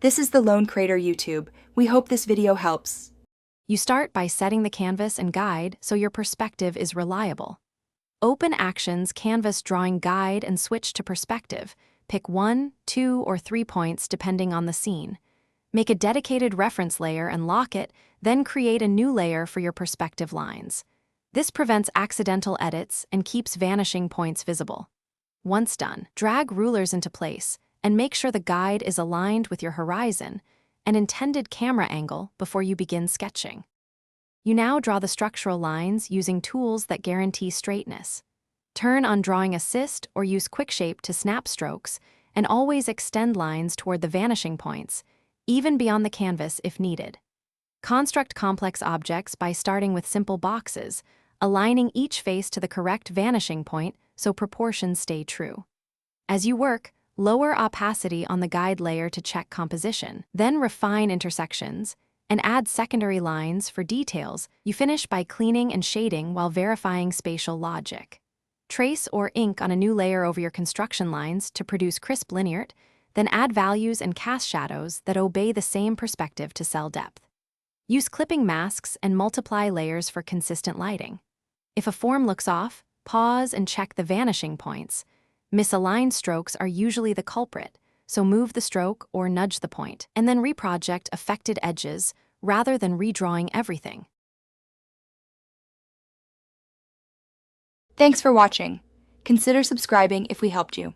This is the Lone Creator YouTube. We hope this video helps. You start by setting the canvas and guide so your perspective is reliable. Open Actions Canvas Drawing Guide and switch to Perspective. Pick 1, 2, or 3 points depending on the scene. Make a dedicated reference layer and lock it, then create a new layer for your perspective lines. This prevents accidental edits and keeps vanishing points visible. Once done, drag rulers into place and make sure the guide is aligned with your horizon and intended camera angle before you begin sketching. You now draw the structural lines using tools that guarantee straightness. Turn on Drawing Assist or use QuickShape to snap strokes, and always extend lines toward the vanishing points, even beyond the canvas if needed. Construct complex objects by starting with simple boxes, aligning each face to the correct vanishing point so proportions stay true. As you work, lower opacity on the guide layer to check composition, then refine intersections, and add secondary lines for details. You finish by cleaning and shading while verifying spatial logic. Trace or ink on a new layer over your construction lines to produce crisp linear, then add values and cast shadows that obey the same perspective to cell depth. Use clipping masks and multiply layers for consistent lighting. If a form looks off, pause and check the vanishing points. Misaligned strokes are usually the culprit, so move the stroke or nudge the point, and then reproject affected edges rather than redrawing everything. Thanks for watching. Consider subscribing if we helped you.